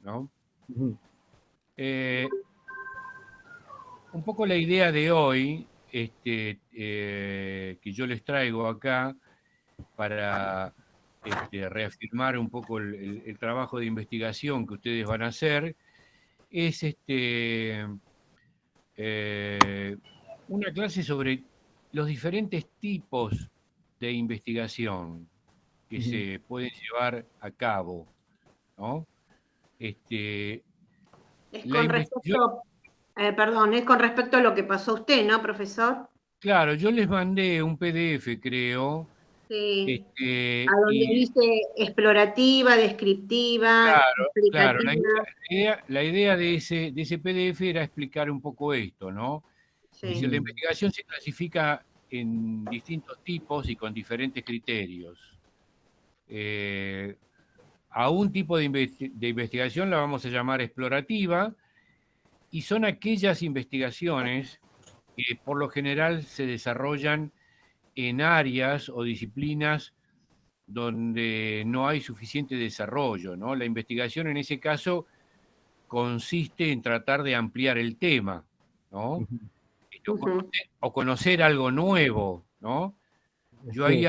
¿no? Ujú. Un poco la idea de hoy, que yo les traigo acá para reafirmar un poco el trabajo de investigación que ustedes van a hacer, es una clase sobre los diferentes tipos de investigación que Ujú. se pueden llevar a cabo, ¿no? Este, Es la con investigación, respecto, perdón, es con respecto a lo que pasó usted, ¿no, profesor? claro, yo les mandé un PDF, creo, Sí. A donde y dice explorativa, descriptiva, claro, explicativa. la idea de ese PDF era explicar un poco esto, ¿no? Es decir, Sí. la investigación se clasifica en distintos tipos y con diferentes criterios. A un tipo de investigación la vamos a llamar explorativa, y son aquellas investigaciones que por lo general se desarrollan en áreas o disciplinas donde no hay suficiente desarrollo, ¿no? La investigación en ese caso consiste en tratar de ampliar el tema, ¿no? Ujú. Ujú. O conocer algo nuevo, ¿no? Yo ahí Sí.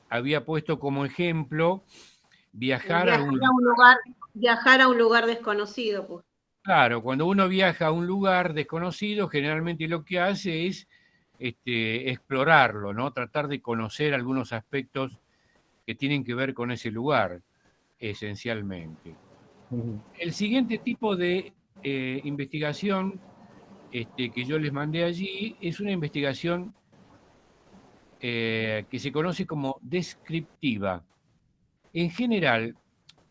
había puesto como ejemplo viajar a Viajar algún a un lugar. lugar, viajar a un lugar desconocido, pues. Claro, cuando uno viaja a un lugar desconocido, generalmente lo que hace es explorarlo, ¿no? Tratar de conocer algunos aspectos que tienen que ver con ese lugar, esencialmente. Ujú. El siguiente tipo de investigación que yo les mandé allí es una investigación que se conoce como descriptiva. En general,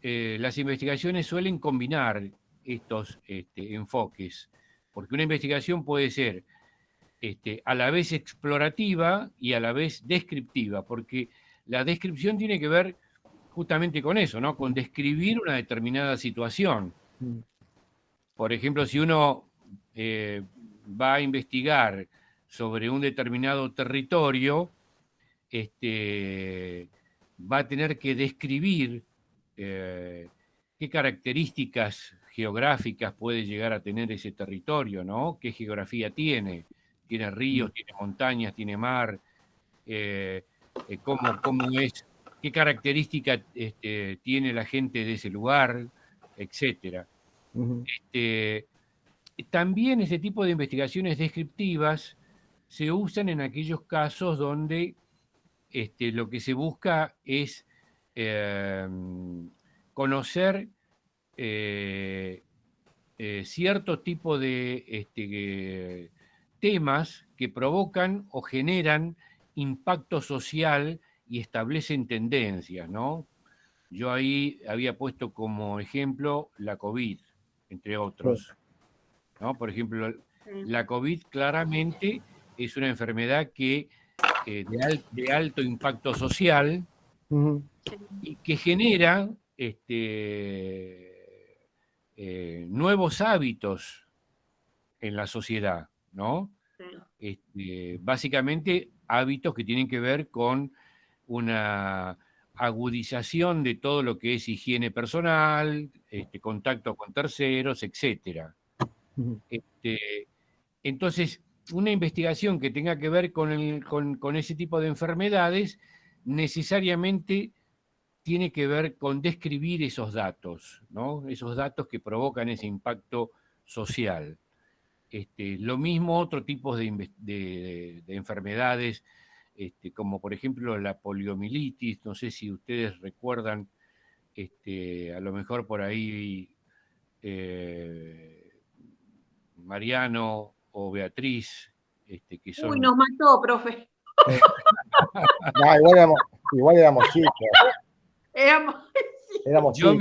las investigaciones suelen combinar estos enfoques, porque una investigación puede ser a la vez explorativa y a la vez descriptiva, porque la descripción tiene que ver justamente con eso, ¿no? Con describir una determinada situación. Ujú. Por ejemplo, si uno va a investigar sobre un determinado territorio, va a tener que describir eh, qué características geográficas puede llegar a tener ese territorio, ¿no? ¿Qué geografía tiene? ¿Tiene ríos, tiene montañas, tiene mar? Eh, cómo es, qué característica tiene la gente de ese lugar, etcétera. Ujú. Este, También ese tipo de investigaciones descriptivas se usan en aquellos casos donde lo que se busca es eh, conocer eh, cierto tipo de temas que provocan o generan impacto social y establecen tendencias, ¿no? Yo ahí había puesto como ejemplo la COVID, entre Sí. otros, ¿no? Por ejemplo, Sí. la COVID claramente es una enfermedad que de alto impacto social Ujú. y que genera nuevos hábitos en la sociedad, ¿no? Sí. Básicamente hábitos que tienen que ver con una agudización de todo lo que es higiene personal, contacto con terceros, etcétera. Ujú. Este, entonces, una investigación que tenga que ver con ese tipo de enfermedades necesariamente tiene que ver con describir esos datos, ¿no? Esos datos que provocan ese impacto social. Lo mismo otro tipo de enfermedades, como por ejemplo la poliomielitis. No sé si ustedes recuerdan, a lo mejor por ahí Mariano o Beatriz, que Uy, son... nos mató, profe. Sí. No, igual éramos chicos. Éramos- Éramos chicos.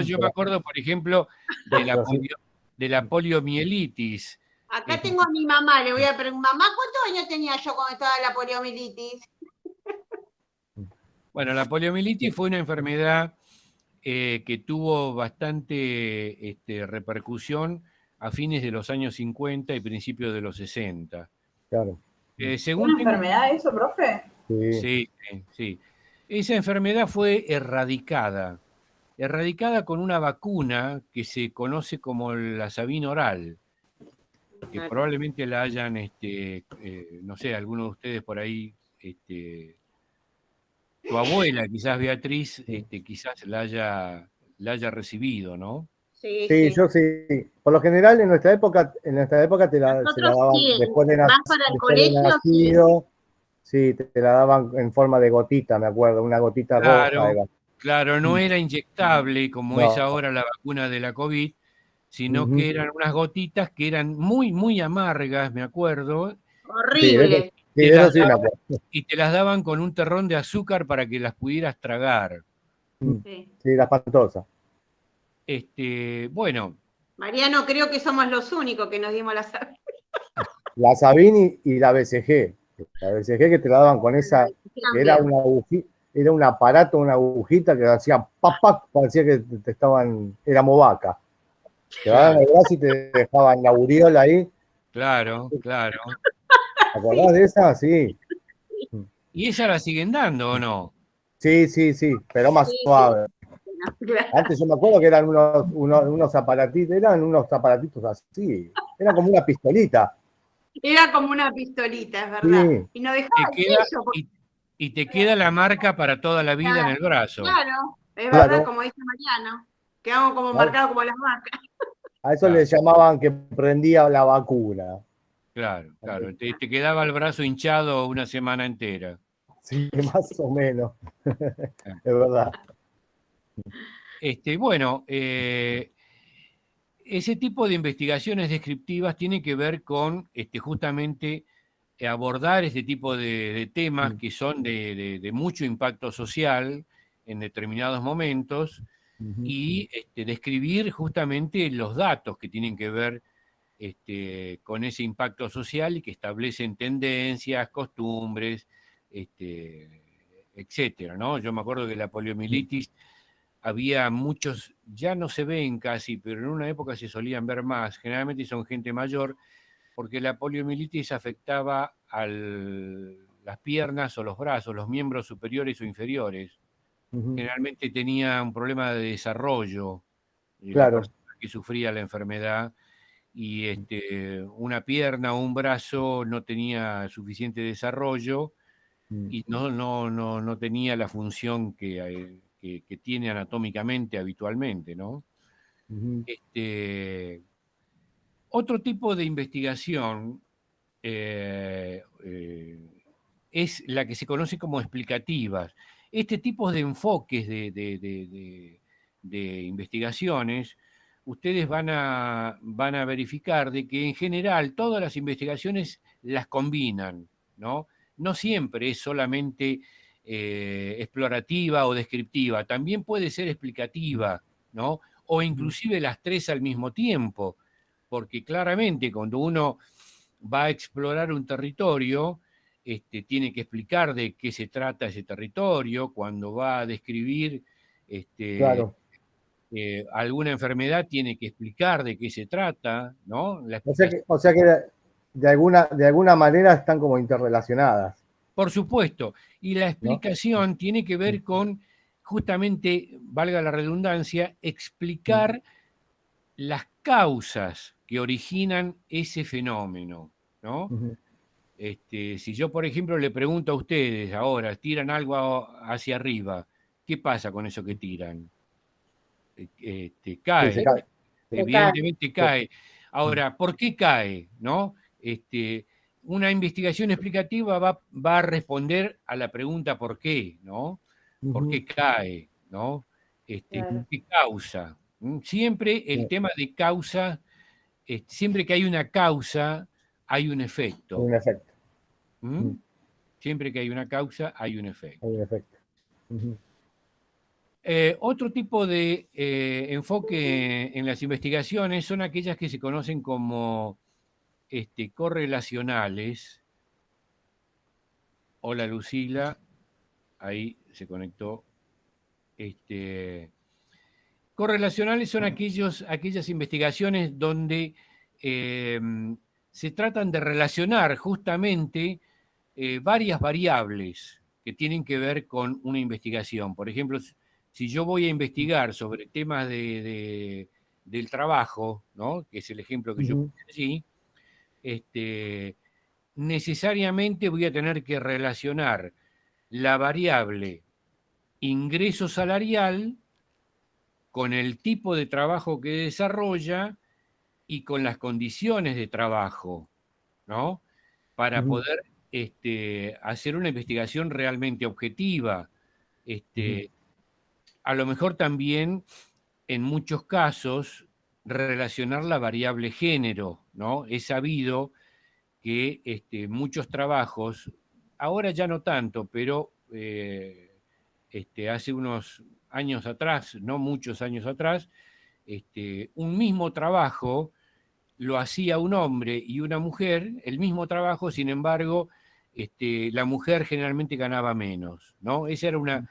Yo me acuerdo, por ejemplo, de la, Pero sí. de la poliomielitis. Acá tengo a mi mamá, le voy a preguntar, mamá, ¿cuántos años tenía yo cuando estaba la poliomielitis? Bueno, la poliomielitis fue una enfermedad que tuvo bastante repercusión a fines de los años 50 y principios de los 60. Claro. Según ¿Una tengo... enfermedad eso, profe? Sí. Sí, sí, sí. Esa enfermedad fue erradicada erradicada con una vacuna que se conoce como la Sabin oral, que probablemente la hayan, no sé, alguno de ustedes por ahí, tu abuela, quizás Beatriz, quizás la haya recibido, ¿no? Sí, Sí, sí. yo sí. Por lo general en nuestra época se la Nosotros daban sí, después de, más para el después de colegio, sí. nacido. Sí, te la daban en forma de gotita, me acuerdo, una gotita roja Claro, era. claro, no era inyectable como es No. ahora la vacuna de la COVID, sino que Ujú. eran unas gotitas que eran muy, muy amargas, me acuerdo, Sí, Horrible. de eso sí me acuerdo. y te las daban con un terrón de azúcar para que las pudieras tragar. Sí. Sí, la espantosa. Bueno, Mariano, creo que somos los únicos que nos dimos la salud. La Sabini y la BCG. La BCG que te la daban con esa, que era una agujita, era un aparato, una agujita que hacía papá, parecía que te estaban, era movaca. Te daban el brazo y te dejaban la aureola ahí. claro, claro. ¿Te Sí, acordás de esa? Sí. ¿Y esa la siguen dando o no? Sí, sí, sí, pero más sí, sí. suave. Claro. Antes yo me acuerdo que eran unos aparatitos, eran unos aparatitos así. Era como una pistolita. Era como una pistolita, es verdad. Sí, Y nos dejaba Te el queda, sello. y te queda la marca para toda la vida en el brazo. Claro, es verdad, claro. como dice Mariano. Quedamos como marcados como las marcas. A eso le Claro, llamaban que prendía la vacuna. claro, claro. Te quedaba el brazo hinchado una semana entera. Sí, más o menos. Ah. Es verdad. Bueno, ese tipo de investigaciones descriptivas tiene que ver con justamente abordar este tipo de temas que son de mucho impacto social en determinados momentos y describir justamente los datos que tienen que ver con ese impacto social y que establecen tendencias, costumbres, etcétera, ¿no? Yo me acuerdo que la poliomielitis había muchos, ya no se ven casi, pero en una época se solían ver más, generalmente son gente mayor, porque la poliomielitis afectaba a las piernas o los brazos, los miembros superiores o inferiores. Generalmente tenía un problema de desarrollo la Claro. persona que sufría la enfermedad y una pierna o un brazo no tenía suficiente desarrollo y no tenía la función que tiene anatómicamente habitualmente, ¿no? Otro tipo de investigación es la que se conoce como explicativas. Este tipo de enfoques de investigaciones, ustedes van a verificar de que en general todas las investigaciones las combinan, ¿no? No siempre es solamente explorativa o descriptiva, también puede ser explicativa, ¿no? O inclusive las tres al mismo tiempo, porque claramente cuando uno va a explorar un territorio, tiene que explicar de qué se trata ese territorio, cuando va a describir Claro. alguna enfermedad, tiene que explicar de qué se trata, ¿no? La explicación. O sea que de alguna manera están como interrelacionadas, Por supuesto, y la ¿no? explicación tiene que ver con, justamente, valga la redundancia, explicar las causas que originan ese fenómeno, ¿no? Si yo, por ejemplo, le pregunto a ustedes ahora, tiran algo hacia arriba, ¿qué pasa con eso que tiran? Sí, se Cae, cae. Se cae. evidentemente cae. Ahora, ¿por qué cae? ¿No? Una investigación explicativa va a responder a la pregunta ¿por qué? ¿No? ¿Por qué cae? ¿No? Claro. ¿Qué causa? Siempre el tema de causa, siempre que hay una causa, hay un efecto. Un efecto. ¿Mm? Siempre que hay una causa, hay un efecto. Hay un efecto. Otro tipo de enfoque en las investigaciones son aquellas que se conocen como correlacionales. Hola Lucila, ahí se conectó. Correlacionales son aquellas investigaciones donde eh, se tratan de relacionar justamente varias variables que tienen que ver con una investigación. Por ejemplo, si yo voy a investigar sobre temas del trabajo, ¿no? Que es el ejemplo que yo puse allí, necesariamente voy a tener que relacionar la variable ingreso salarial con el tipo de trabajo que desarrolla y con las condiciones de trabajo, ¿no? Para poder hacer una investigación realmente objetiva. A lo mejor también, en muchos casos, relacionar la variable género, ¿no? He sabido que muchos trabajos, ahora ya no tanto, pero hace unos años atrás, no muchos años atrás, un mismo trabajo lo hacía un hombre y una mujer, el mismo trabajo, sin embargo, la mujer generalmente ganaba menos, ¿no? Esa era una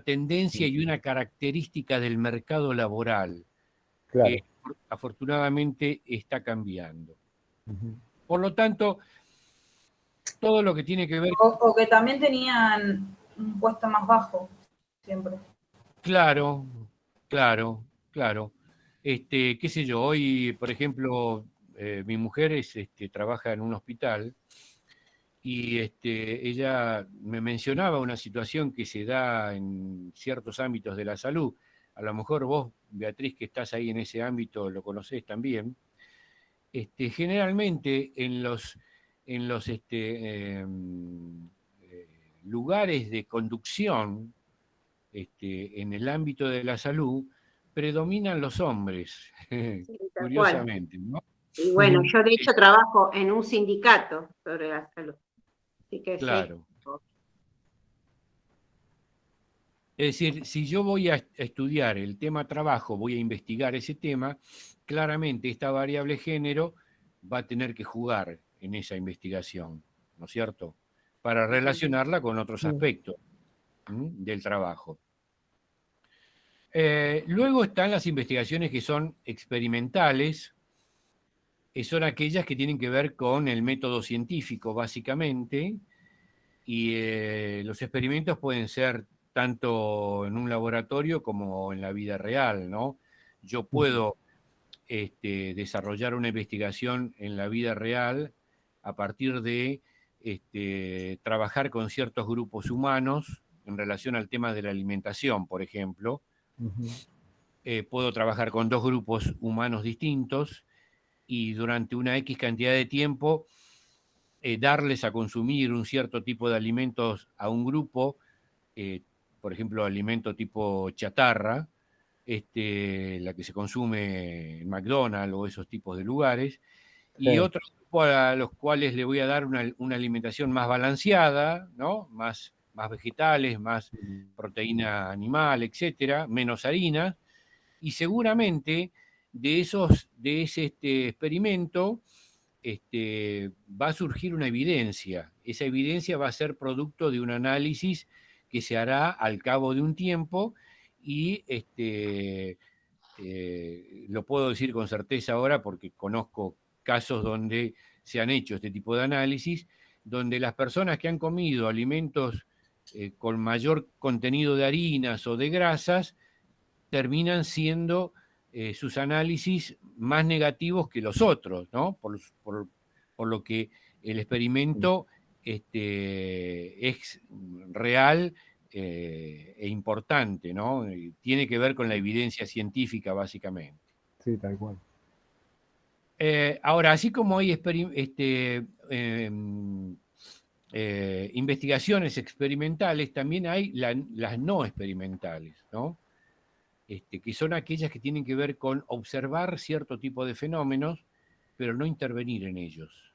tendencia y una característica del mercado laboral, Claro. que afortunadamente está cambiando. Por lo tanto, todo lo que tiene que ver... O que también tenían un puesto más bajo, siempre. Claro, claro, claro. Qué sé yo, hoy, por ejemplo, mi mujer trabaja en un hospital y ella me mencionaba una situación que se da en ciertos ámbitos de la salud. A lo mejor vos, Beatriz, que estás ahí en ese ámbito, lo conocés también. Generalmente en los lugares de conducción, en el ámbito de la salud, predominan los hombres, Sí, tal cual. curiosamente, ¿no? Y bueno, yo de hecho trabajo en un sindicato sobre la salud. Así que Claro. sí. Es decir, si yo voy a estudiar el tema trabajo, voy a investigar ese tema, claramente esta variable género va a tener que jugar en esa investigación, ¿no es cierto? Para relacionarla con otros aspectos del trabajo. Luego están las investigaciones que son experimentales, son aquellas que tienen que ver con el método científico, básicamente, y los experimentos pueden ser tanto en un laboratorio como en la vida real, ¿no? Yo puedo desarrollar una investigación en la vida real a partir de trabajar con ciertos grupos humanos en relación al tema de la alimentación, por ejemplo. Puedo trabajar con dos grupos humanos distintos y durante una X cantidad de tiempo darles a consumir un cierto tipo de alimentos a un grupo, por ejemplo, alimento tipo chatarra, la que se consume en McDonald's o esos tipos de lugares, y otro grupo a los cuales le voy a dar una alimentación más balanceada, ¿no? Más vegetales, más proteína animal, etcétera, menos harina, y seguramente de ese experimento va a surgir una evidencia. Esa evidencia va a ser producto de un análisis que se hará al cabo de un tiempo y lo puedo decir con certeza ahora porque conozco casos donde se han hecho este tipo de análisis, donde las personas que han comido alimentos con mayor contenido de harinas o de grasas terminan siendo sus análisis más negativos que los otros, ¿no? Por lo que el experimento es real e importante, ¿no? Tiene que ver con la evidencia científica, básicamente. Sí, tal cual. Ahora, así como hay investigaciones experimentales, también hay las no experimentales, ¿no? Que son aquellas que tienen que ver con observar cierto tipo de fenómenos, pero no intervenir en ellos,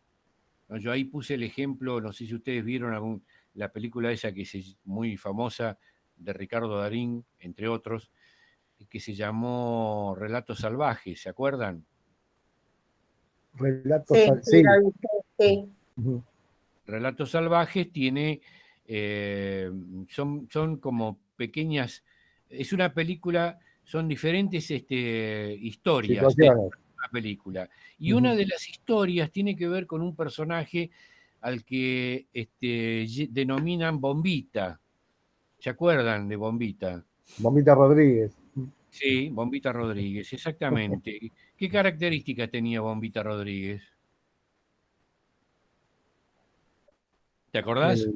¿no? Yo ahí puse el ejemplo, no sé si ustedes vieron la película esa que es muy famosa, de Ricardo Darín, entre otros, que se llamó Relatos Salvajes, ¿se acuerdan? Relatos Sí. Sí. Relatos Salvajes tiene, son como pequeñas, es una película, son diferentes historias dentro situaciones. de una película. Y una de las historias tiene que ver con un personaje al que denominan Bombita. ¿Se acuerdan de Bombita? Bombita Rodríguez. Sí, Bombita Rodríguez, exactamente. ¿Qué características tenía Bombita Rodríguez? ¿Te acordás?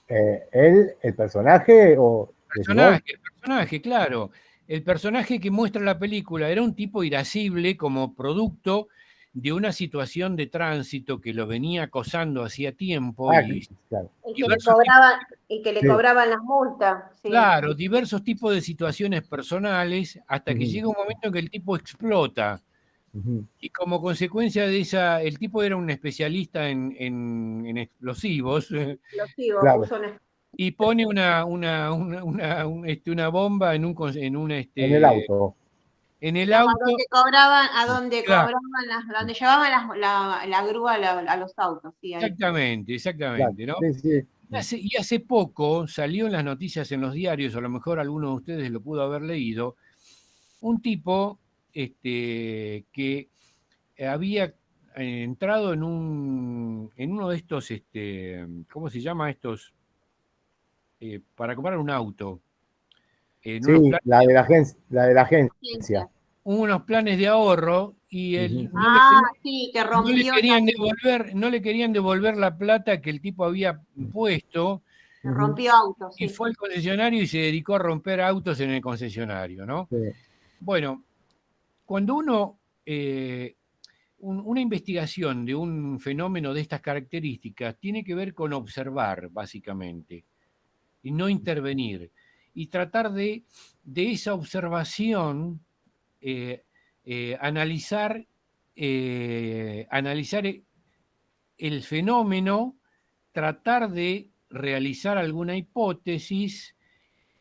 El personaje o de Simón. El personaje, claro. El personaje que muestra la película era un tipo irascible como producto de una situación de tránsito que lo venía acosando hacía tiempo Ah, y claro. diversos Y que le Sí. cobraban las multas. Sí. claro, diversos tipos de situaciones personales hasta que Ujú, llega un momento en que el tipo explota. ujú. Y como consecuencia de esa, el tipo era un especialista en explosivos Explosivo, Claro, puso un y pone una bomba en el auto. en el digamos, auto. Claro, donde llevaban la grúa a los autos, sí, ahí. exactamente, Claro. exactamente, ¿no? Sí, sí. Y hace poco salió en las noticias en los diarios, o a lo mejor alguno de ustedes lo pudo haber leído, un tipo que había entrado en uno de estos, ¿cómo se llama estos? Para comprar un auto, en Sí, la de la agencia. unos planes de ahorro y Ujú, Sí, que no le rompió querían devolver, no le querían devolver la plata que el tipo había puesto ujú, autos, y sí. fue al concesionario y se dedicó a romper autos en el concesionario, ¿no? sí, Bueno, cuando una investigación de un fenómeno de estas características tiene que ver con observar, básicamente, y no intervenir, y tratar de esa observación analizar, analizar el fenómeno, tratar de realizar alguna hipótesis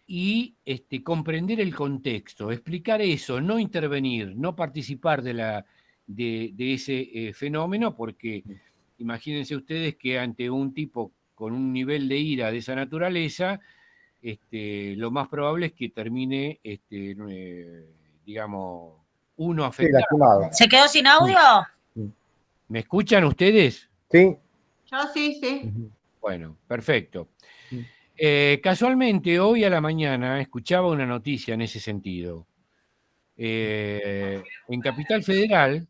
y comprender el contexto, explicar eso, no intervenir, no participar de ese fenómeno, porque imagínense ustedes que ante un tipo con un nivel de ira de esa naturaleza, lo más probable es que termine, digamos, uno sí, afectado. lastimado. ¿Se quedó sin audio? Mm, ¿Me escuchan ustedes? sí. Yo sí, sí. Ujú, Bueno, perfecto. mm, Casualmente, hoy a la mañana escuchaba una noticia en ese sentido. En Capital Federal,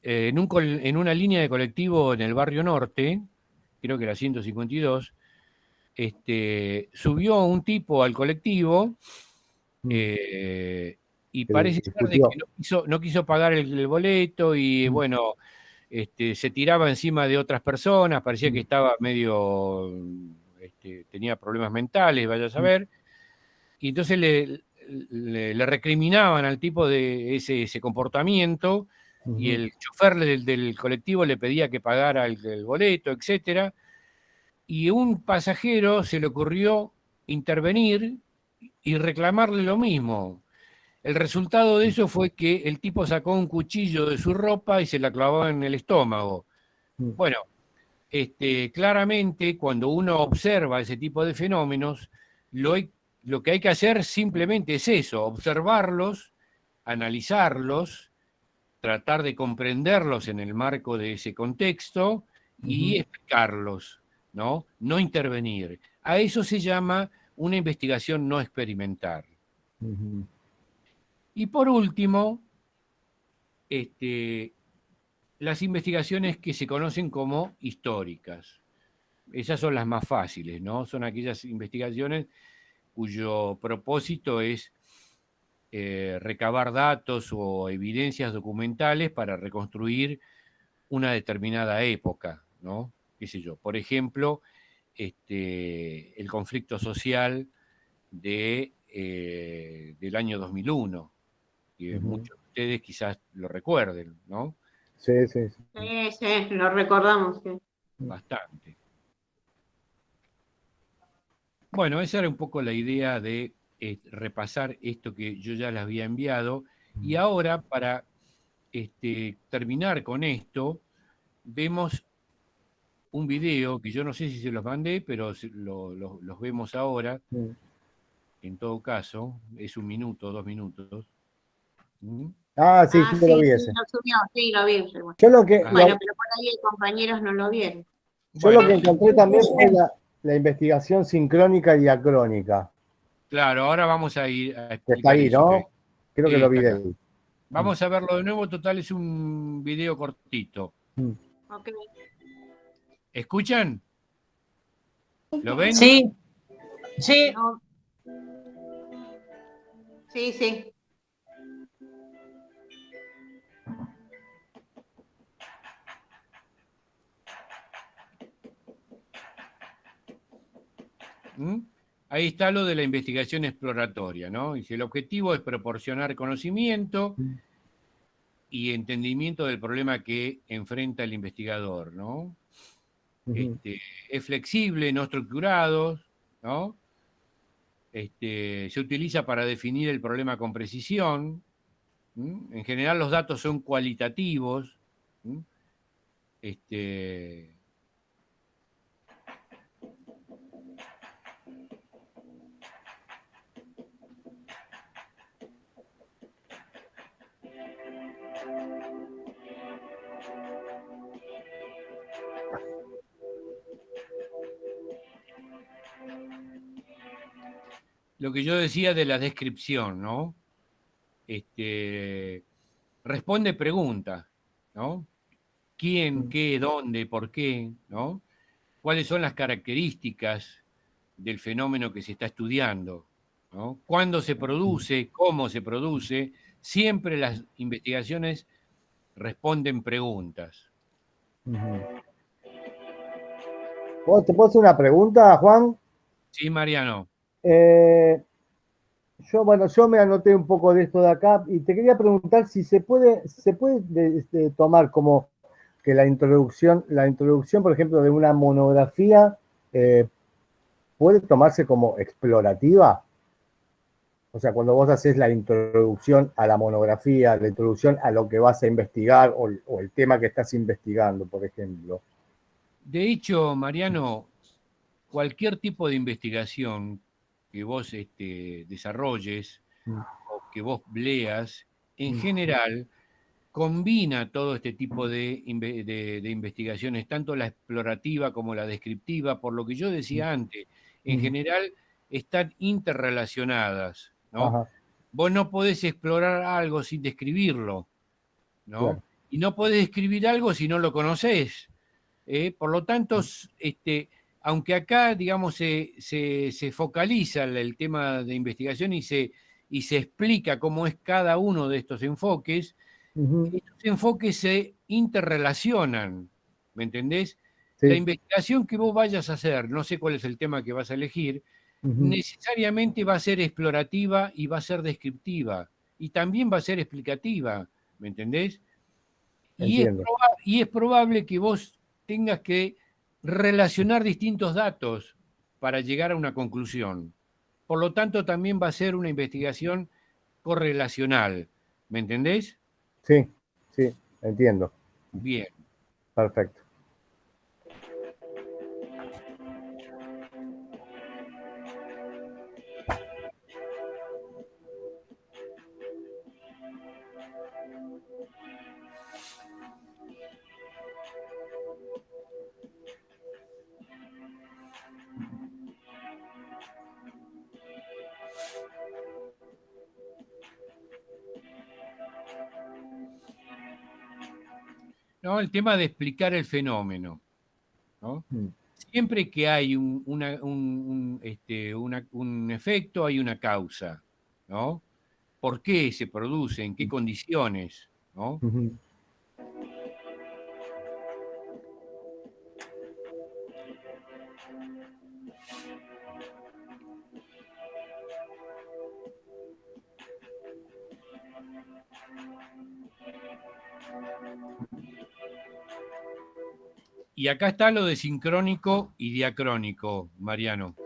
en una línea de colectivo en el barrio norte, creo que la 152, subió un tipo al colectivo mm. eh, y Que parece ser de que discutió. no quiso pagar el boleto y Mm, bueno, se tiraba encima de otras personas, parecía que mm, estaba medio, tenía problemas mentales, vaya a mm, saber, y entonces le recriminaban al tipo de ese comportamiento y ujú, el chofer del colectivo le pedía que pagara el boleto, etcétera, y un pasajero se le ocurrió intervenir y reclamarle lo mismo. El resultado de eso fue que el tipo sacó un cuchillo de su ropa y se la clavó en el estómago. mm, Bueno, claramente cuando uno observa ese tipo de fenómenos, lo que hay que hacer simplemente es eso, observarlos, analizarlos, tratar de comprenderlos en el marco de ese contexto y ujú, explicarlos, ¿no? No intervenir. A eso se llama una investigación no experimental. ujú, Y por último, las investigaciones que se conocen como históricas. Esas son las más fáciles, ¿no? Son aquellas investigaciones cuyo propósito es recabar datos o evidencias documentales para reconstruir una determinada época, ¿no? ¿Qué sé yo? Por ejemplo, el conflicto social del año 2001, que ujú. muchos de ustedes quizás lo recuerden, ¿no? Sí, sí, sí. Sí, sí, lo recordamos, sí. Bastante. Bueno, esa era un poco la idea de repasar esto que yo ya les había enviado. Y ahora, para terminar con esto, vemos un video que yo no sé si se los mandé, pero los vemos ahora. Mm. En todo caso, es 1 minuto, 2 minutos. ¿Mm? Ah, sí, Ah, yo lo sí, vi sí, ese. lo subió, sí, lo vi. Sí, bueno. Yo lo que, Ah, Bueno, pero por ahí hay compañeros no lo vieron. yo lo bueno, que encontré también fue la investigación sincrónica y diacrónica. Claro, ahora vamos a ir a Que está explicar ahí, eso. ¿no? Creo que Sí, lo está vi de acá. ahí. Vamos a verlo de nuevo, total es un video cortito. Ok. ¿Escuchan? ¿Lo ven? Sí, sí. No. Sí, sí. ¿Mm? Ahí está lo de la investigación exploratoria, ¿no? Dice, el objetivo es proporcionar conocimiento y entendimiento del problema que enfrenta el investigador, ¿no? Es flexible, no estructurado, ¿no? Se utiliza para definir el problema con precisión. En general los datos son cualitativos. Este, lo que yo decía de la descripción, ¿no? Responde preguntas, ¿no? ¿Quién, qué, dónde, por qué, ¿no? ¿Cuáles son las características del fenómeno que se está estudiando? ¿No? ¿Cuándo se produce? ¿Cómo se produce? Siempre las investigaciones responden preguntas. ¿Te puedo hacer una pregunta, Juan? Sí, Mariano. Yo me anoté un poco de esto de acá y te quería preguntar si se puede tomar como que la introducción, por ejemplo, de una monografía puede tomarse como explorativa. O sea, cuando vos haces la introducción a la monografía, la introducción a lo que vas a investigar o el tema que estás investigando, por ejemplo. De hecho, Mariano, cualquier tipo de investigación que vos desarrolles o que vos leas, en general combina todo este tipo de investigaciones, tanto la explorativa como la descriptiva, por lo que yo decía antes, en general están interrelacionadas, ¿no? Ajá, Vos no podés explorar algo sin describirlo, ¿no? claro. Y no podés describir algo si no lo conocés. Por lo tanto, aunque acá, digamos, se focaliza el tema de investigación y se explica cómo es cada uno de estos enfoques, estos enfoques se interrelacionan, ¿me entendés? La Sí. investigación que vos vayas a hacer, no sé cuál es el tema que vas a elegir, necesariamente va a ser explorativa y va a ser descriptiva, y también va a ser explicativa, ¿me entendés? Entiendo. Y es probable que vos tengas que relacionar distintos datos para llegar a una conclusión. Por lo tanto, también va a ser una investigación correlacional. ¿Me entendés? Sí, sí, entiendo. Bien. Perfecto. ¿No? El tema de explicar el fenómeno, ¿no? Siempre que hay un efecto, hay una causa, ¿no? ¿Por qué se produce? ¿En qué condiciones? ¿No? Y acá está lo de sincrónico y diacrónico, Mariano.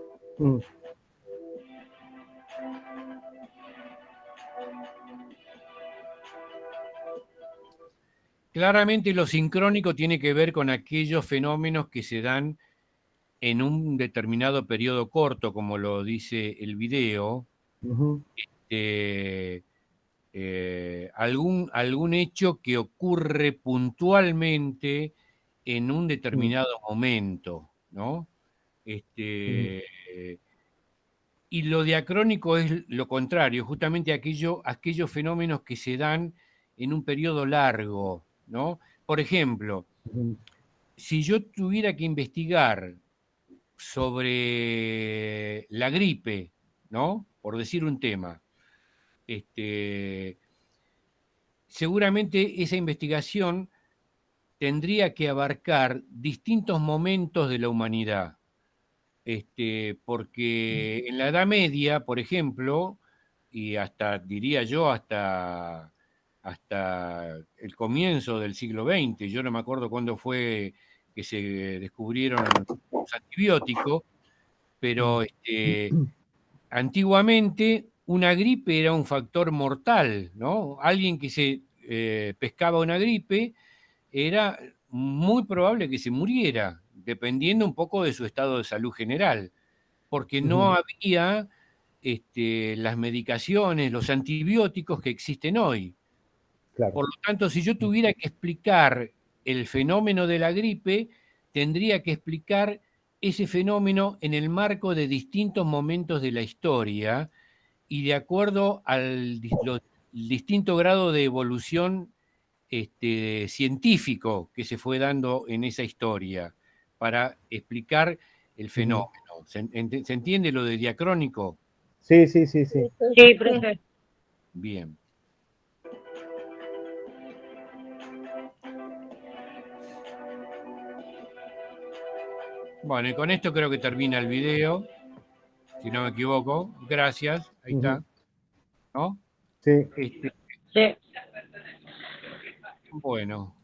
Claramente lo sincrónico tiene que ver con aquellos fenómenos que se dan en un determinado periodo corto, como lo dice el video, algún hecho que ocurre puntualmente en un determinado momento, ¿no? Y lo diacrónico es lo contrario, justamente aquellos fenómenos que se dan en un periodo largo, ¿no? Por ejemplo, Ujú. si yo tuviera que investigar sobre la gripe, ¿no? Por decir un tema, seguramente esa investigación tendría que abarcar distintos momentos de la humanidad. Porque en la Edad Media, por ejemplo, y hasta, diría yo, hasta el comienzo del siglo XX, yo no me acuerdo cuándo fue que se descubrieron los antibióticos, pero antiguamente una gripe era un factor mortal, ¿no? Alguien que se pescaba una gripe era muy probable que se muriera, dependiendo un poco de su estado de salud general, porque no Ujú. había las medicaciones, los antibióticos que existen hoy. Claro. Por lo tanto, si yo tuviera que explicar el fenómeno de la gripe, tendría que explicar ese fenómeno en el marco de distintos momentos de la historia y de acuerdo al distinto grado de evolución científico que se fue dando en esa historia para explicar el Ujú. fenómeno. ¿Se entiende lo de diacrónico? Sí, sí, sí, sí. Sí, profe. Bien. Bueno, y con esto creo que termina el video, si no me equivoco. Gracias, ahí está, Ujú. ¿no? Sí. Sí. Bueno,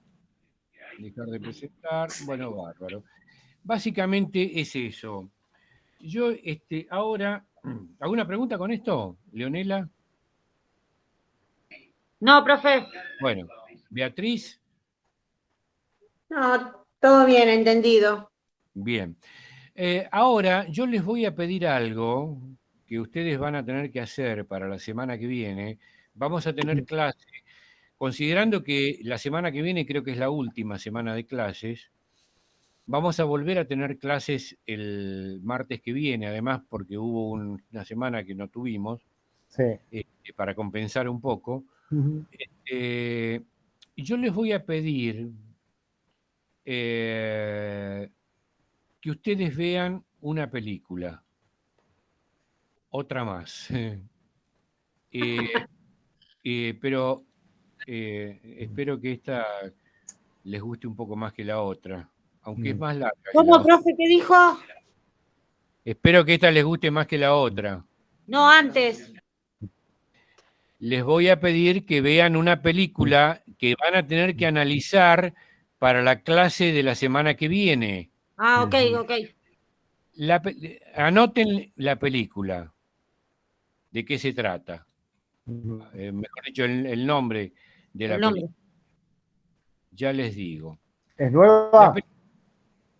dejar de presentar. Bueno, bárbaro. Básicamente es eso. Yo ahora, ¿alguna pregunta con esto, Leonela? No, profe. Bueno, Beatriz, No, todo bien, entendido. bien. Ahora yo les voy a pedir algo que ustedes van a tener que hacer para la semana que viene. Vamos a tener clase, considerando que la semana que viene creo que es la última semana de clases. Vamos a volver a tener clases el martes que viene, además porque hubo una semana que no tuvimos, Sí. para compensar un poco. Ujú. Eh, yo les voy a pedir eh, que ustedes vean una película, otra más. Eh, pero espero que esta les guste un poco más que la otra, aunque es Mm. más larga que la ¿Cómo, otra. profe? ¿Qué dijo? Espero que esta les guste más que la otra. No, antes. Les voy a pedir que vean una película que van a tener que analizar para la clase de la semana que viene. Ah, ok, Ujú. ok. Anoten la película, de qué se trata. Ujú. Mejor dicho, el nombre de El la nombre. película. Ya les digo. ¿Es La nueva? pe-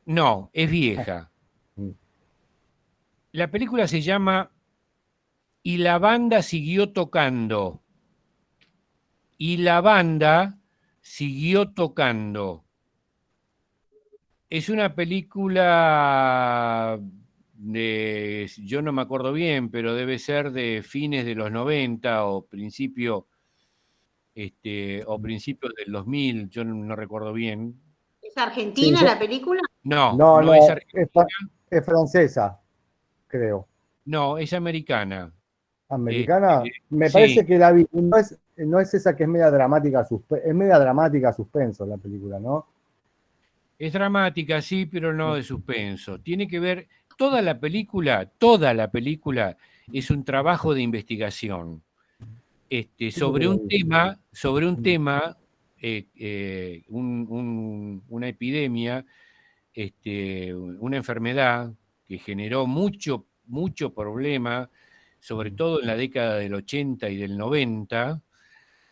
no, es vieja. Mm. La película se llama Y la banda siguió tocando. Y la banda siguió tocando. Es una película yo no me acuerdo bien, pero debe ser de fines de los 90 o principios del 2000, yo no recuerdo bien. ¿Es Sí, argentina la película? No, no, no es no, argentina, es francesa, creo. no, es americana. Americana. Me Sí, parece que la vi. No es esa que es media dramática, es media dramática suspenso la película, ¿no? es dramática, sí, pero no de suspenso. Tiene que ver, toda la película es un trabajo de investigación. Creo que lo vi. Sobre un Mm. tema, una epidemia, una enfermedad que generó mucho, mucho problema, sobre todo en la década del 80 y del 90,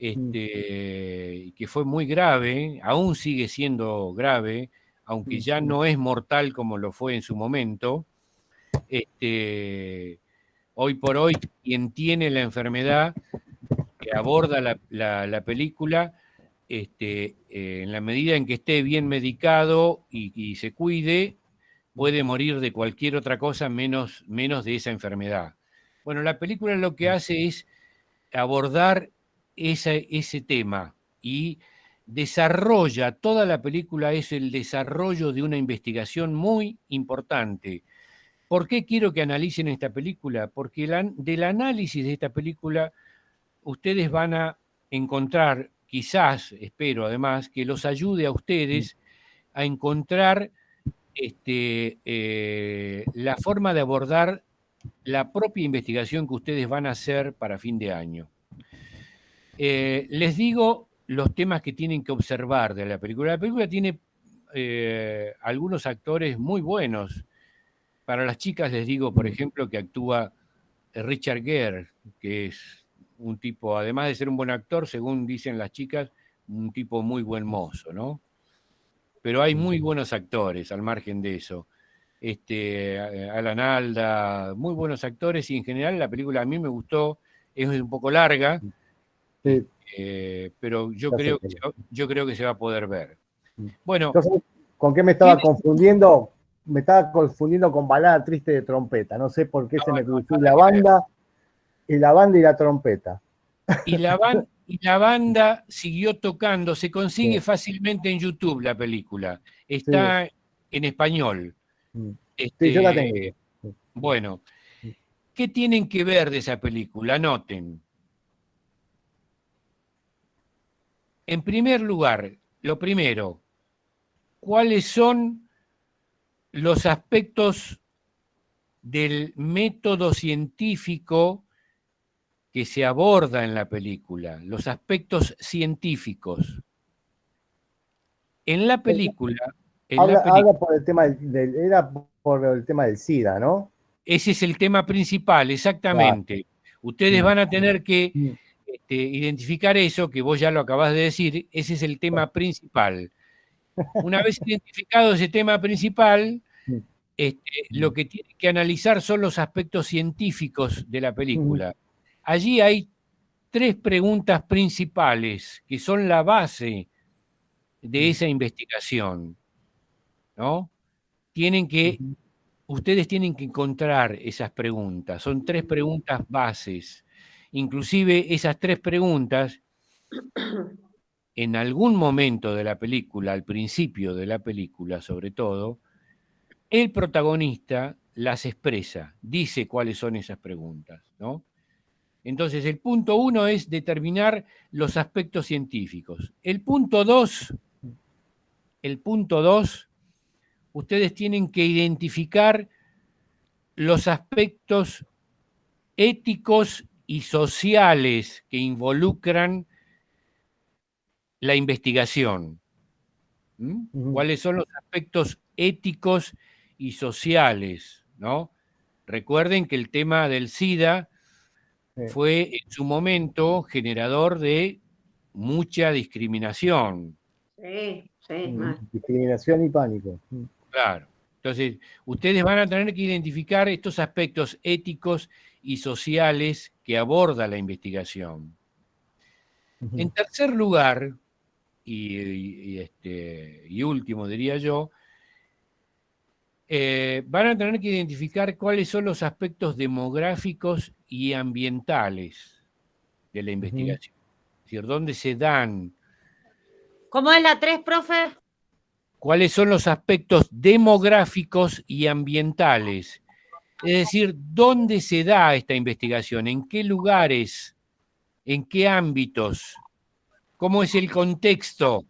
Mm. y que fue muy grave, aún sigue siendo grave, aunque Mm. ya no es mortal como lo fue en su momento. Hoy por hoy, quien tiene la enfermedad que aborda la película, en la medida en que esté bien medicado y se cuide, puede morir de cualquier otra cosa menos de esa enfermedad. Bueno, la película lo que hace es abordar ese tema y desarrolla, toda la película es el desarrollo de una investigación muy importante. ¿Por qué quiero que analicen esta película? Porque del análisis de esta película ustedes van a encontrar, quizás, espero además, que los ayude a ustedes a encontrar la forma de abordar la propia investigación que ustedes van a hacer para fin de año. Les digo los temas que tienen que observar de la película. La película tiene algunos actores muy buenos. Para las chicas les digo, por ejemplo, que actúa Richard Gere, que es un tipo, además de ser un buen actor, según dicen las chicas, un tipo muy buen mozo, ¿no? Pero hay muy buenos actores al margen de eso. Alan Alda, muy buenos actores, y en general la película a mí me gustó, es un poco larga, Sí, pero yo ya sé creo que se va a poder ver. Bueno, Entonces, ¿con qué me estaba confundiendo? Me estaba confundiendo con Balada Triste de Trompeta. No sé por qué se me cruzó la banda y la trompeta. y la banda siguió tocando, se consigue Sí. fácilmente en YouTube la película, Sí. está en español. Sí, yo la tengo. Bueno, ¿qué tienen que ver de esa película? Anoten. En primer lugar, lo primero, ¿cuáles son los aspectos del método científico que se aborda en la película? Los aspectos científicos. En la película, Habla por el tema era por el tema del SIDA, ¿no? ese es el tema principal, exactamente. Ustedes van a tener que identificar eso, que vos ya lo acabás de decir, ese es el tema principal. Una vez identificado ese tema principal, lo que tiene que analizar son los aspectos científicos de la película. Allí hay 3 preguntas principales que son la base de esa investigación, ¿no? Ustedes tienen que encontrar esas preguntas. Son 3 preguntas bases. Inclusive esas 3 preguntas, en algún momento de la película, al principio de la película sobre todo, el protagonista las expresa, dice cuáles son esas preguntas, ¿no? Entonces, el punto 1 es determinar los aspectos científicos. El punto 2, ustedes tienen que identificar los aspectos éticos y sociales que involucran la investigación. ¿Cuáles son los aspectos éticos y sociales, ¿no? Recuerden que el tema del SIDA fue en su momento generador de mucha discriminación. Sí, Discriminación y pánico. Claro. Entonces, ustedes van a tener que identificar estos aspectos éticos y sociales que aborda la investigación. En tercer lugar, y último diría yo, van a tener que identificar cuáles son los aspectos demográficos y ambientales de la investigación. Es decir, dónde se dan. ¿Cómo es la 3, profe? ¿Cuáles son los aspectos demográficos y ambientales? Es decir, ¿dónde se da esta investigación? ¿En qué lugares? ¿En qué ámbitos? ¿Cómo es el contexto?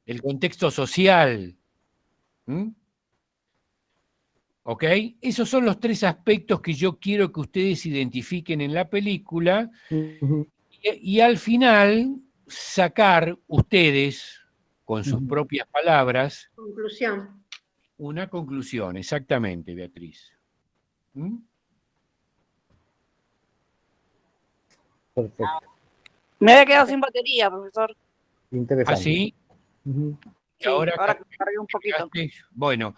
El contexto social. ¿Ok? Esos son los 3 aspectos que yo quiero que ustedes identifiquen en la película y al final sacar ustedes, con sus propias palabras, conclusión. Una conclusión, exactamente, Beatriz. Perfecto. Me había quedado sin batería, profesor. Interesante. ¿Ah, sí? Sí, ahora cargué un poquito. Bueno,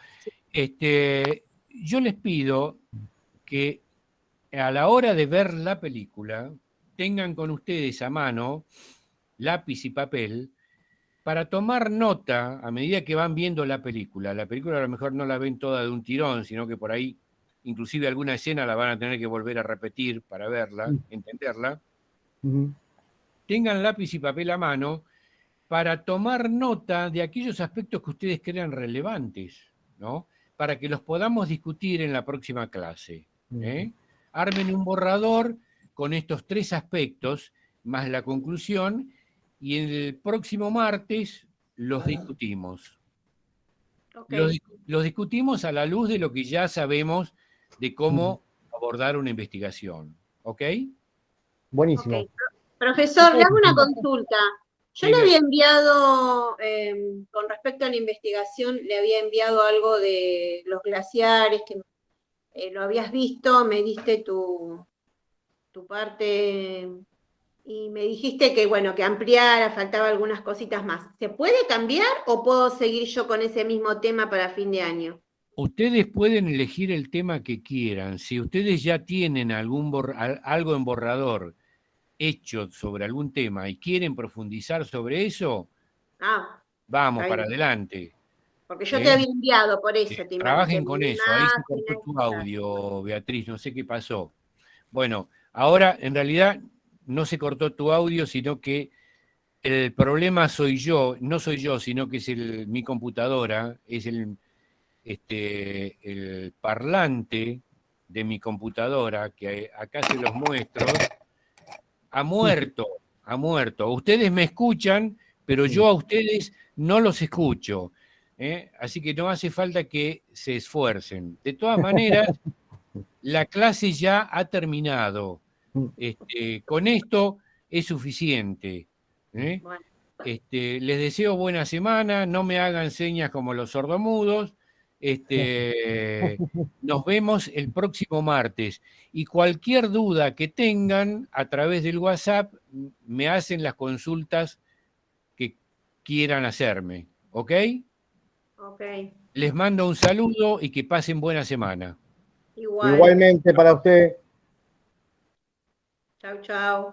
yo les pido que a la hora de ver la película tengan con ustedes a mano lápiz y papel para tomar nota a medida que van viendo la película. La película a lo mejor no la ven toda de un tirón, sino que por ahí inclusive alguna escena la van a tener que volver a repetir para verla, entenderla, Ujú. tengan lápiz y papel a mano para tomar nota de aquellos aspectos que ustedes crean relevantes, ¿no? Para que los podamos discutir en la próxima clase. ¿eh? Armen un borrador con estos 3 aspectos, más la conclusión, y el próximo martes los discutimos. Ok. Los discutimos a la luz de lo que ya sabemos de cómo abordar una investigación. ¿Ok? Buenísimo. Ok. Profesor, le hago una consulta. Yo le Dime. había enviado, con respecto a la investigación, le había enviado algo de los glaciares, que lo habías visto, me diste tu parte y me dijiste que, bueno, que ampliara, faltaba algunas cositas más. ¿Se puede cambiar o puedo seguir yo con ese mismo tema para fin de año? Ustedes pueden elegir el tema que quieran. Si ustedes ya tienen algo en borrador hecho sobre algún tema y quieren profundizar sobre eso, Ah, vamos está para bien. adelante. Porque yo te había enviado, por eso te Trabajen con mandé eso. Ahí se cortó imágenes, tu claro. audio, Beatriz, no sé qué pasó. Bueno, ahora en realidad no se cortó tu audio, sino que el problema soy yo, no soy yo, sino que es mi computadora, es el parlante de mi computadora, que acá se los muestro, ha muerto, ha muerto. Ustedes me escuchan, pero yo a ustedes no los escucho. Así que no hace falta que se esfuercen. De todas maneras, la clase ya ha terminado. Con esto es suficiente. ¿eh? Bueno, Les deseo buena semana, no me hagan señas como los sordomudos. Nos vemos el próximo martes. Y cualquier duda que tengan a través del WhatsApp, me hacen las consultas que quieran hacerme. ¿Ok? ok. Les mando un saludo y que pasen buena semana. Igual. Igualmente para usted. Chau, chau.